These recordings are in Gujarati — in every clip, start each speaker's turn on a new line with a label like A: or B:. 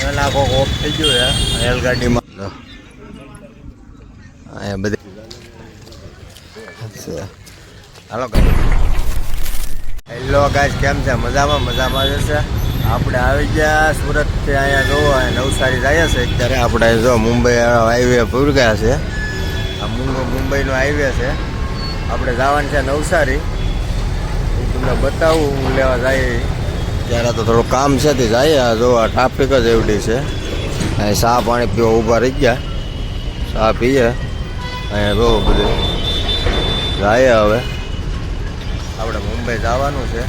A: પેલા કોક ઓફ થઈ ગયું છે રેલગાડીમાં. અહીંયા બધી હાલો હેલો ગાઈસ, કેમ છે? મજામાં મજામાં જશે. આપણે આવી ગયા સુરતથી અહીંયા જોવો નવસારી જાય છે અત્યારે. આપણે જો મુંબઈ હાઈવે પૂર ગયા છે. આ મુંબઈનો હાઈવે છે. આપણે જવાનું છે નવસારી. તમને બતાવું હું લેવા જાય ત્યારે. તો થોડું કામ છે તે જાય. જો આ ટ્રાફિક જ એવડી છે. અહીં ચા પાણી પીવા ઊભા રહી ગયા. ચા પીએ અહીંયા બહુ બધું જાય. હવે આપણે મુંબઈ જવાનું છે.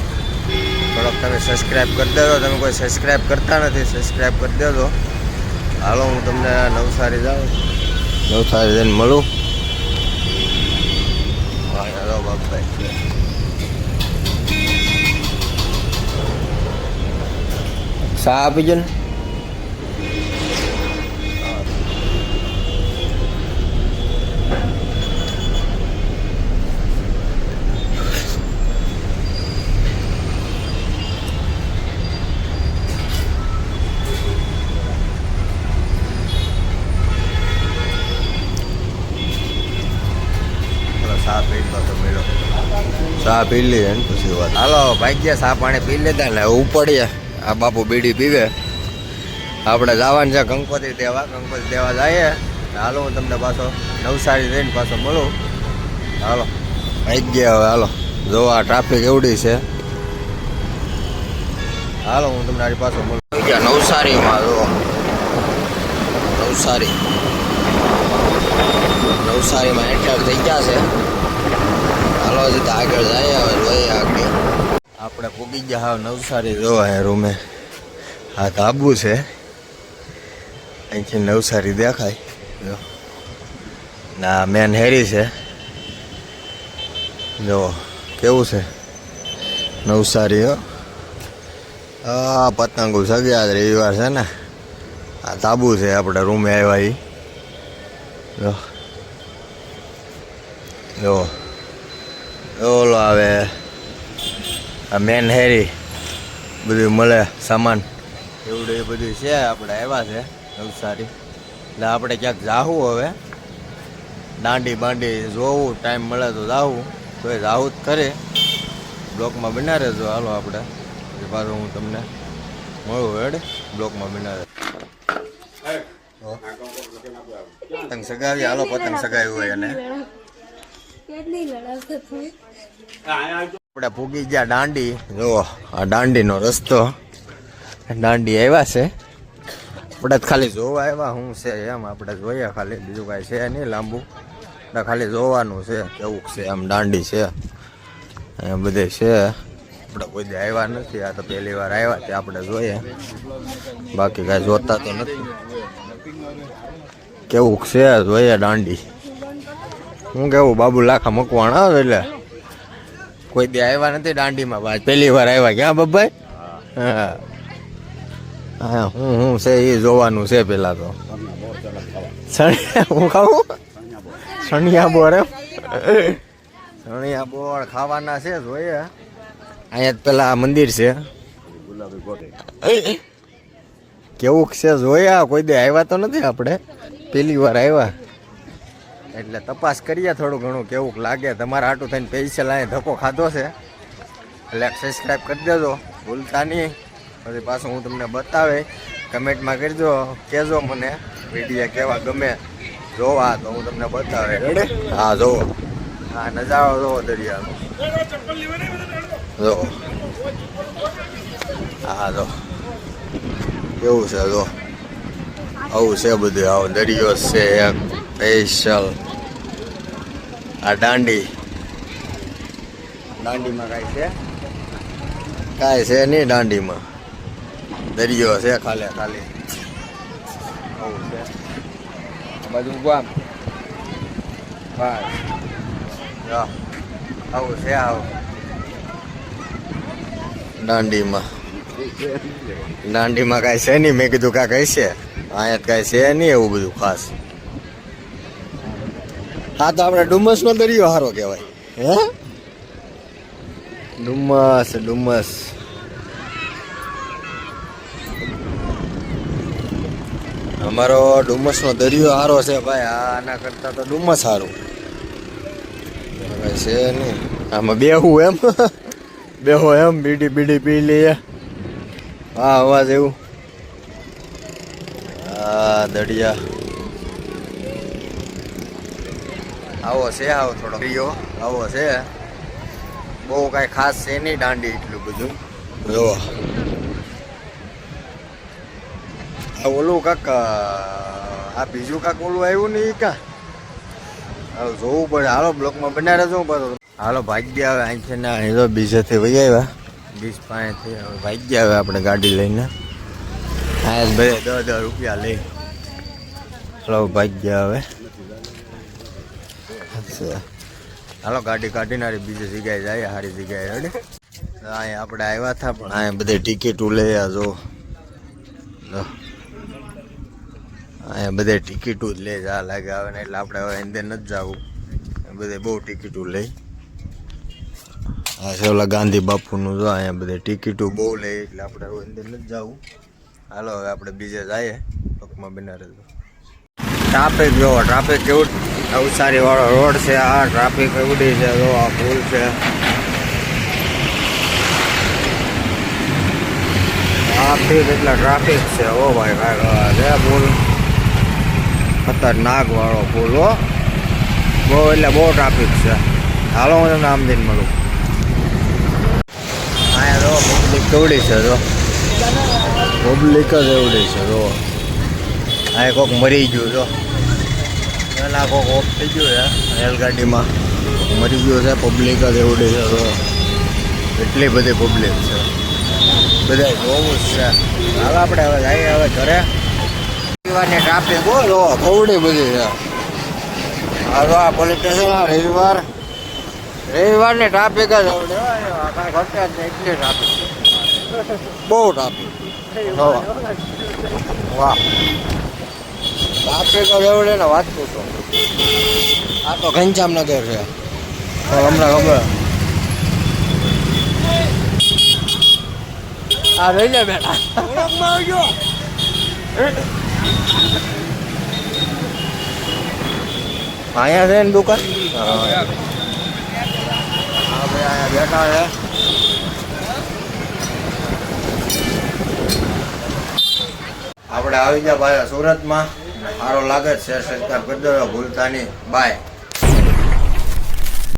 A: થોડોક તમે સબસ્ક્રાઈબ કરી દેજો. તમે કોઈ સબસ્ક્રાઈબ કરતા નથી, સબસ્ક્રાઈબ કરી દેજો. હાલો હું તમને નવસારી જાઉં, નવસારી જઈને મળું. હાલો બાપભાઈ, ચા આપી જો ને. ચા પી લઈએ ને પછી વાત. હાલો ભાગ્યા ચા પાણી પી લેતા ને ઉપડીએ. આ બાપુ બીડી પીવે. આપણે જવાનું છે ગણપતિ દેવા. ગણપતિ દેવા જઈએ. હાલો હું તમને પાછો નવસારી જઈને પાછો મળું. હાલો ભાગ્યા હવે હાલો. જો આ ટ્રાફિક એવડી છે. હાલો હું તમને આની પાછો મળું. નવસારીમાં જો નવસારીમાં એન્ટર થઈ ગયા છે. હાલો હજી તો આગળ જાય. હવે જોઈએ આગળ. આપણે પૂગી ગયા હવે નવસારી. જોવા હે રૂમે હા ધાબુ છે. અહીંથી નવસારી દેખાય. જો ના મેન હેરી છે. જો કેવું છે નવસારી. હા પતંગો સગ્યા રવિવાર છે ને. આ ધાબુ છે આપણે રૂમે આવ્યા. જો જો ઓલો આવે આ મેન હેરી બધું મળે સામાન એવું એ બધું છે. આપણે આવ્યા છે નવસારી. એટલે આપણે ક્યાંક જાવું હવે. દાંડી બાંડી જોવું, ટાઈમ મળે તો જાવું. તો એ જાવું જ કરે. બ્લોકમાં બના રહેજો. હાલો આપણે પાછું હું તમને મળું હેડ બ્લોકમાં બના રહે. પતંગ સગાવી. હાલો પતંગ સગાવી હોય અને આપણે પૂગી ગયા દાંડી. જુઓ આ દાંડીનો રસ્તો. દાંડી આવ્યા છે. આપણે ખાલી જોવા આવ્યા શું છે એમ. આપણે જોઈએ ખાલી, બીજું કાંઈ છે નહીં લાંબુ. આપણે ખાલી જોવાનું છે કેવું છે એમ. દાંડી છે અહીંયા બધે છે. આપણે કોઈ દે આવ્યા નથી. આ તો પહેલી વાર આવ્યા તે આપણે જોઈએ. બાકી કાંઈ જોતા તો નથી. કેવું છે જોઈએ દાંડી. હું કેવું બાબુ લાખા મકવાણ આવે એટલે કોઈ દે આવ્યા નથી દાંડીમાં. બાદ પહેલી વાર આવ્યા. ક્યાં બાબાઈ? હા હા હું છે એ જોવાનું છે પેલા તો. હું ખાવું સણિયા બોર. એમ સણિયા બોર ખાવાના છે. જોઈએ અહીંયા પેલા મંદિર છે. કેવું છે જોયા. કોઈ દે આવ્યા તો નથી. આપણે પહેલી વાર આવ્યા એટલે તપાસ કરીએ થોડું ઘણું કેવું લાગે. તમારા હાટું થઈને પૈસા લાવે ધક્કો ખાધો છે એટલે સબસ્ક્રાઈબ કરી દેજો ભૂલતા નહીં. પછી પાછું હું તમને બતાવે કમેન્ટમાં કરજો. કહેજો મને વિડીયો કેવા ગમે જોવા તો હું તમને બતાવે. હા જોવો હા નજારો જોવો દરિયાનો. જો હા જો કેવું છે. જો આવું છે બધું. આવો દરિયો છે એક સ્પેશિયલ. આ દાંડીમાં કાંઈ છે? કાંઈ છે નહીં દાંડીમાં. દરિયો છે ખાલી ખાલી. આવું છે બધું ગામ. બસ આવું છે. આવું દાંડીમાં કાંઈ છે નહીં. મેં કીધું કાંઈ હશે. અહીંયા કાંઈ છે નહીં એવું બધું ખાસ. હા તો આપણે ડુમસનો દરિયો સારો કહેવાય. હે ડુમસ અમારો ડુમસનો દરિયો સારો છે ભાઈ, આના કરતાં તો ડુમસ સારું છે નહીં. આમાં બેહું એમ બેહો એમ, બીડી બીડી પી લઈએ. હા અવાજ એવું. હા દરિયા આવો છે, આવો થોડો દરિયો આવો છે, બહુ કાંઈ ખાસ છે નહીં દાંડી એટલું બધું. જો આ ઓલું કાક આ બીજું કાક ઓલું આવ્યું નહીં કા, હવે જોવું પડે. હાલો બ્લોકમાં બનાવે જવું પાછું. હાલો ભાગ્યા આવે અહીં છે ને, અહીં તો બીજેથી વહી આવ્યા, બીજ પાસેથી હવે ભાગ્યા આવે આપણે ગાડી લઈને. હા બધે 10 રૂપિયા લઈ. હાલો ભાગ્યા આવે. હાલો ગાડી કાઢીને બીજી જગ્યાએ જાય, સારી જગ્યાએ. રેડી અહીંયા આપણે આવ્યા હતા પણ અહીંયા બધે ટિકિટો લઈ જો, અહીંયા બધે ટિકિટો જ લે જા લાગે આવે ને, એટલે આપણે હવે અંદર નથી જવું, બધે બહુ ટિકિટો લઈ. આ છે ઓલા ગાંધી બાપુનું જો, અહીંયા બધે ટિકિટો બહુ લે એટલે આપણે હવે અંદર નથી જવું. હાલો હવે આપણે બીજે જઈએ, પગમાં બનારે. ટ્રાફિક જોવો, ટ્રાફિક કેવું નવસારી વાળો રોડ છે. આ ટ્રાફિક એવડી છે જો, આ પુલ છે, એટલા ટ્રાફિક છે. ઓ ભાઈ ભાઈ પુલ ખતરનાક વાળો પુલ હો, બહુ એટલે બહુ ટ્રાફિક છે. હાલો હું તમને આમ દઈને મળું. અહીંયા જો પબ્લિક કેવડી છે, જો પબ્લિક જ એવડી છે. જો અહીંયા કોઈક મરી ગયું, જો પેલા કોઈક ઓફ થઈ ગયું છે રેલગાડીમાં, મરી ગયું છે. પબ્લિક જ એવડી છે, જો એટલી બધી પબ્લિક છે, બધા જોવું જ છે. હાલ આપણે હવે જઈએ હવે ઘરે. રવિવારની ટ્રાફિક બહુ જો કવડી બધી છે. હાલો આ પોલીસ સ્ટેશન રવિવારની ટ્રાફિક જ આવડે, કાંઈ ઘટે જ નહીં, એટલી ટ્રાફિક બહુ ટ્રાફિક. વાહ ટ્રાફિક જ એવડે ને વાત પૂછો. આ તો ઘનશ્યામનગર છે, હમણાં ખબર. આ રહી લે બેટા અહીંયા છે ને દુકાન. હા ભાઈ અહીંયા બેઠા છે. આપણે આવી ગયા ભાઈ સુરતમાં. સારો લાગે છે, શેર સબસ્ક્રાઈબ કરી દો, ભૂલતા નહીં. બાય.